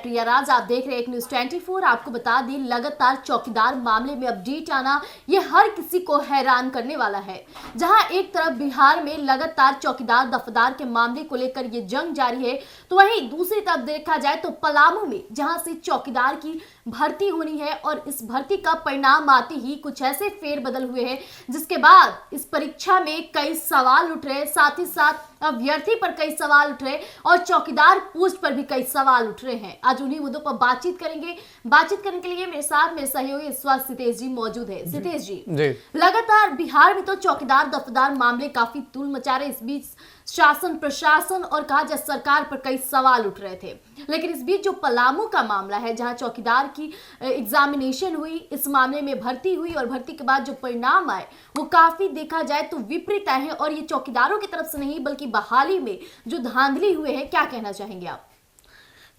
प्रिया राज, आप देख रहे हैं एक न्यूज 24। आपको बता दें, लगातार चौकीदार मामले में अपडेट आना ये हर किसी को हैरान करने वाला है। जहां एक तरफ बिहार में लगातार चौकीदार दफदार के मामले को लेकर ये जंग जारी है, तो वहीं दूसरी तरफ देखा जाए तो पलामू में जहां से चौकीदार की भर्ती होनी है और इस भर्ती का परिणाम आते ही कुछ ऐसे फेरबदल हुए हैं जिसके बाद इस परीक्षा में कई सवाल उठ रहे, साथ ही साथ अभ्यर्थी पर कई सवाल उठ रहे और चौकीदार पोस्ट पर भी कई सवाल उठ रहे हैं। आज उन्हीं मुद्दों पर बातचीत करेंगे। बातचीत करने के लिए मेरे साथ मेरे सहयोगी इस वक्त सितेश जी मौजूद है। सितेश जी, लगातार बिहार में तो चौकीदार दफदार मामले काफी तूल मचा रहे। इस बीच शासन प्रशासन और कहा जाए सरकार पर कई सवाल उठ रहे थे, लेकिन इस बीच जो पलामू का मामला है जहां चौकीदार की एग्जामिनेशन हुई, इस मामले में भर्ती हुई और भर्ती के बाद जो परिणाम आए वो काफी देखा जाए तो विपरीत आए हैं और ये चौकीदारों की तरफ से नहीं बल्कि बहाली में जो धांधली हुए हैं। क्या कहना चाहेंगे आप?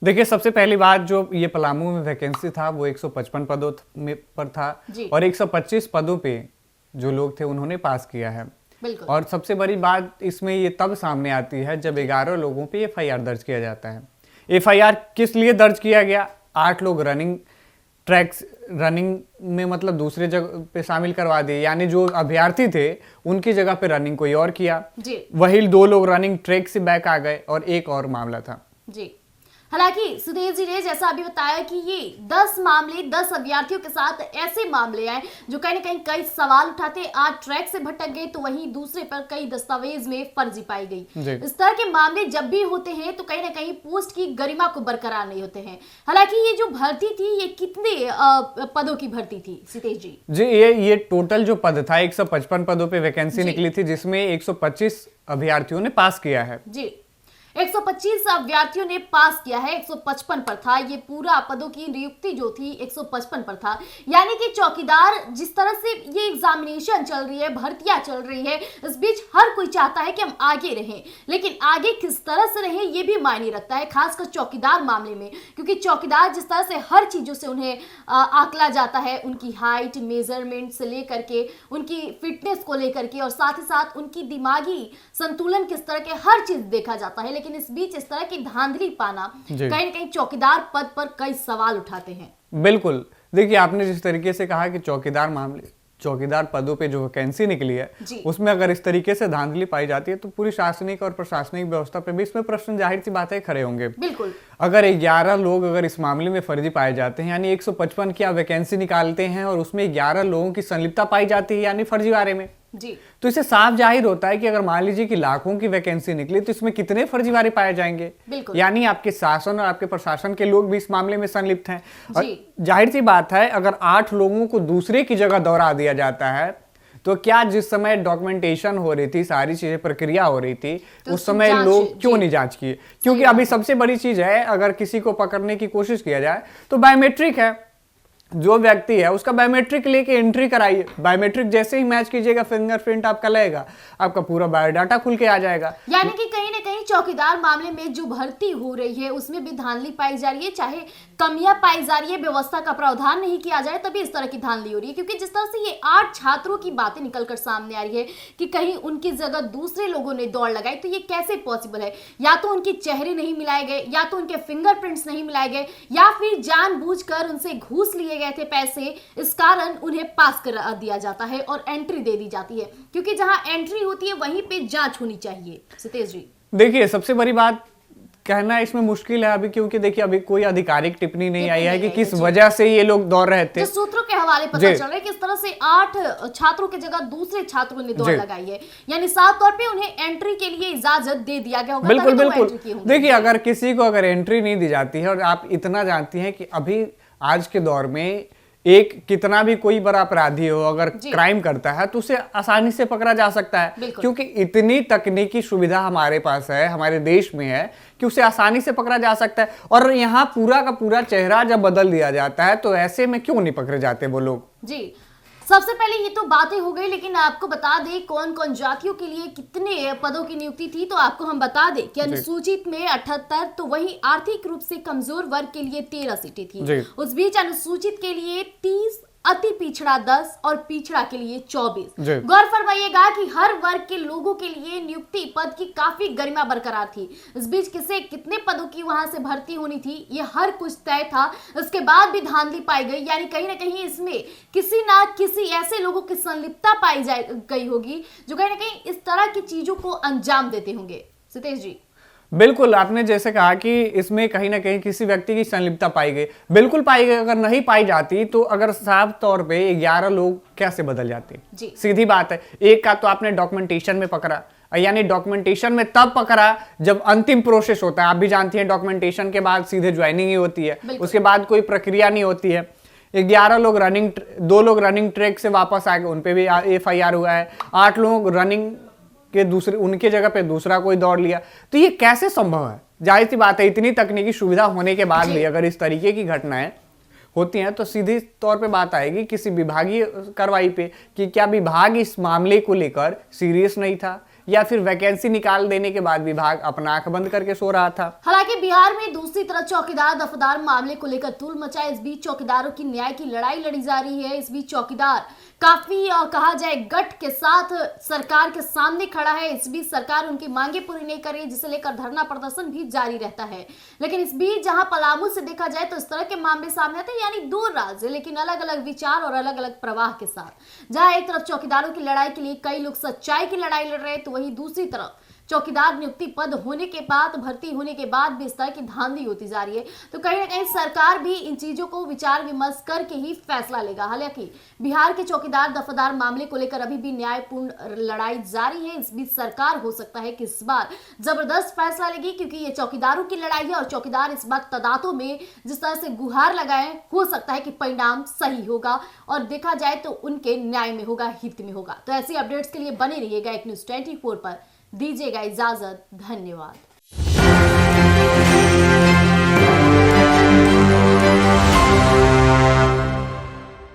देखिए, सबसे पहली बात, जो ये पलामू में वैकेंसी था वो 155 पदों में पर था और 125 पदों पे जो लोग थे उन्होंने पास किया है। और सबसे बड़ी बात इसमें ये तब सामने आती है जब 11 लोगों पे एफआईआर दर्ज किया जाता है। एफआईआर किस लिए दर्ज किया गया? 8 लोग रनिंग में मतलब दूसरे जगह पे शामिल करवा दिए, यानी जो अभ्यर्थी थे उनकी जगह पे रनिंग कोई और किया। वही 2 लोग रनिंग ट्रैक से बैक आ गए और एक और मामला था। जी, हालांकि सुदेश जी ने जैसा अभी बताया कि ये 10 मामले 10 अभ्यर्थियों के साथ ऐसे मामले आए जो कहीं ना कहीं कई सवाल उठाते। 8 ट्रैक से भटक गए तो वहीं दूसरे पर कई दस्तावेज में फर्जी पाई गई। इस तरह के मामले जब भी होते हैं तो कहीं ना कहीं पोस्ट की गरिमा को बरकरार नहीं होते हैं। हालांकि ये जो भर्ती थी ये कितने पदों की भर्ती थी सितेश जी? जी, ये टोटल जो पद था 155 पदों पे वैकेंसी निकली थी, जिसमें 125 अभ्यर्थियों ने पास किया है। जी, 125 अभ्यर्थियों ने पास किया है, 155 पर था। ये पूरा पदों की नियुक्ति जो थी 155 पर था। यानी कि चौकीदार जिस तरह से ये एग्जामिनेशन चल रही है, भर्तियां चल रही है, इस बीच हर कोई चाहता है कि हम आगे रहें, लेकिन आगे किस तरह से रहें ये भी मायने रखता है, खासकर चौकीदार मामले में। क्योंकि चौकीदार जिस तरह से हर चीजों से उन्हें आकला जाता है, उनकी हाइट मेजरमेंट से लेकर के उनकी फिटनेस को लेकर के और साथ ही साथ उनकी दिमागी संतुलन किस तरह के, हर चीज देखा जाता है। लेकिन इस बीच इस तरह की धांधली पाना कहीं न कहीं चौकीदार पद पर कई सवाल उठाते हैं। बिल्कुल, देखिए आपने जिस तरीके से कहा कि चौकीदार पदों पे जो वैकेंसी निकली है उसमें अगर इस तरीके से धांधली पाई जाती है तो पूरी शासनिक और प्रशासनिक व्यवस्था पे भी इसमें प्रश्न जाहिर सी बात है खड़े होंगे। बिल्कुल, अगर 11 लोग अगर इस मामले में फर्जी पाए जाते हैं, यानी 155 की आप वैकेंसी निकालते हैं और उसमें 11 लोगों की संलिप्तता पाई जाती है यानी फर्जीवाड़े में, तो इससे साफ जाहिर होता है कि अगर मान लीजिए कि लाखों की वैकेंसी निकली तो इसमें कितने फर्जीवाड़े पाए जाएंगे। यानी आपके शासन और आपके प्रशासन के लोग भी इस मामले में संलिप्त हैं। और जाहिर सी बात है, अगर 8 लोगों को दूसरे की जगह दोहरा दिया जाता है तो क्या जिस समय डॉक्यूमेंटेशन हो रही थी, सारी चीजें प्रक्रिया हो रही थी, तो उस समय लोग क्यों नहीं जांच किए? क्योंकि अभी सबसे बड़ी चीज है, अगर किसी को पकड़ने की कोशिश किया जाए तो बायोमेट्रिक है, जो व्यक्ति है उसका बायोमेट्रिक लेके एंट्री कराइए। बायोमेट्रिक जैसे ही मैच कीजिएगा, फिंगरप्रिंट आपका लगेगा, आपका पूरा बायोडाटा खुल के आ जाएगा। यानी कि कहीं ना कहीं चौकीदार मामले में जो भर्ती हो रही है उसमें भी धांधली पाई जा रही है, चाहे कमियां पाई जा रही है, व्यवस्था का प्रावधान नहीं किया जाए तभी इस तरह की धांधली हो रही है। क्योंकि जिस तरह से ये 8 छात्रों की बातें निकलकर सामने आ रही है कि कहीं उनकी जगह दूसरे लोगों ने दौड़ लगाई, तो ये कैसे पॉसिबल है? या तो उनके चेहरे नहीं मिलाए गए, या तो उनके फिंगरप्रिंट्स नहीं मिलाए गए, या फिर जानबूझकर उनसे घूस लिए गए थे पैसे, इस कारण उन्हें पास करा दिया जाता है और एंट्री दे दी जाती है। क्योंकि जहां एंट्री होती है वहीं पे जांच होनी चाहिए। सितेश जी, देखिए सबसे बड़ी बात कहना इसमें मुश्किल है अभी, क्योंकि देखिए अभी कोई आधिकारिक टिप्पणी नहीं आई है कि किस वजह से ये लोग दौड़ रहे थे। सूत्रों के हवाले पता चल रहा है कि इस तरह से 8 छात्रों की जगह दूसरे छात्रों ने दौड़ लगाई है, यानी साफ तौर पे उन्हें एंट्री के लिए इजाजत दे दिया गया होगा। बिल्कुल बिल्कुल, देखिए अगर किसी को अगर एंट्री नहीं दी जाती है, और आप इतना जानती हैं कि अभी आज के दौर में एक कितना भी कोई बड़ा अपराधी हो अगर क्राइम करता है तो उसे आसानी से पकड़ा जा सकता है, क्योंकि इतनी तकनीकी सुविधा हमारे पास है, हमारे देश में है कि उसे आसानी से पकड़ा जा सकता है। और यहाँ पूरा का पूरा चेहरा जब बदल दिया जाता है तो ऐसे में क्यों नहीं पकड़े जाते वो लोग? जी, सबसे पहले ये तो बातें हो गई, लेकिन आपको बता दें कौन कौन जातियों के लिए कितने पदों की नियुक्ति थी। तो आपको हम बता दें कि अनुसूचित में 78, तो वही आर्थिक रूप से कमजोर वर्ग के लिए 13 सीटें थी। उस बीच अनुसूचित के लिए 30, अति पिछड़ा 10 और पिछड़ा के लिए 24। गौर फरमाइएगा कि हर वर्ग के लोगों के लिए नियुक्ति पद की काफी गरिमा बरकरार थी। इस बीच किसे कितने पदों की वहां से भर्ती होनी थी ये हर कुछ तय था। इसके बाद भी धांधली पाई गई, यानी कहीं ना कहीं इसमें किसी ना किसी ऐसे लोगों की संलिप्तता पाई गई होगी जो कहीं ना कहीं इस तरह की चीजों को अंजाम देते होंगे। सितेश जी, बिल्कुल, आपने जैसे कहा कि इसमें कहीं ना कहीं किसी व्यक्ति की संलिप्तता पाई गई, बिल्कुल पाई गई। अगर नहीं पाई जाती तो अगर साफ तौर पे 11 लोग कैसे बदल जाते, सीधी बात है। एक का तो आपने डॉक्यूमेंटेशन में पकड़ा, यानी डॉक्यूमेंटेशन में तब पकड़ा जब अंतिम प्रोसेस होता है। आप भी जानती हैं डॉक्यूमेंटेशन के बाद सीधे ज्वाइनिंग ही होती है, उसके बाद कोई प्रक्रिया नहीं होती है। 11 लोग रनिंग, 2 लोग रनिंग ट्रैक से वापस आ गए, उन पे भी FIR हुआ है। 8 लोग रनिंग के दूसरे, उनके जगह पे दूसरा कोई दौड़ लिया। तो ये कैसे संभव है? जाहिर सी बात है, इतनी तकनीकी सुविधा होने के बाद भी अगर इस तरीके की घटनाएं होती हैं तो सीधी तौर पे बात आएगी किसी विभागीय कार्रवाई पे कि क्या विभाग इस मामले को लेकर सीरियस नहीं था या फिर वैकेंसी निकाल देने के बाद विभाग अपना आंख बंद करके सो रहा था। हालांकि बिहार में दूसरी तरफ चौकीदार दफदार मामले को लेकर तूल मचाए। इस बीच चौकीदारों की न्याय की लड़ाई लड़ी जा रही है। इस बीच चौकीदार काफी कहा जाए गठ के साथ सरकार के सामने खड़ा है। इस बीच सरकार उनकी मांगे पूरी नहीं कर रही, जिसे लेकर धरना प्रदर्शन भी जारी रहता है। लेकिन इस बीच जहां पलामू से देखा जाए तो इस तरह के मामले सामने आते हैं, यानी 2 राज्य लेकिन अलग अलग विचार और अलग अलग प्रवाह के साथ। जहां एक तरफ चौकीदारों की लड़ाई के लिए कई लोग सच्चाई की लड़ाई लड़ रहे हैं, तो वहीं दूसरी तरफ चौकीदार नियुक्ति पद होने के बाद, भर्ती होने के बाद भी इस तरह की धांधली होती जा रही है। तो कहीं ना कहीं सरकार भी इन चीजों को विचार विमर्श करके ही फैसला लेगा। हालांकि बिहार के चौकीदार दफादार मामले को लेकर अभी भी न्यायपूर्ण लड़ाई जारी है। इस बीच सरकार हो सकता है कि इस बार जबरदस्त फैसला लेगी, क्योंकि ये चौकीदारों की लड़ाई है और चौकीदार इस बार तदादों में जिस तरह से गुहार लगाए, हो सकता है कि परिणाम सही होगा और देखा जाए तो उनके न्याय में होगा, हित में होगा। तो ऐसी अपडेट्स के लिए बने रहिएगा एक न्यूज़ 24 पर। दीजिएगा इजाजत, धन्यवाद।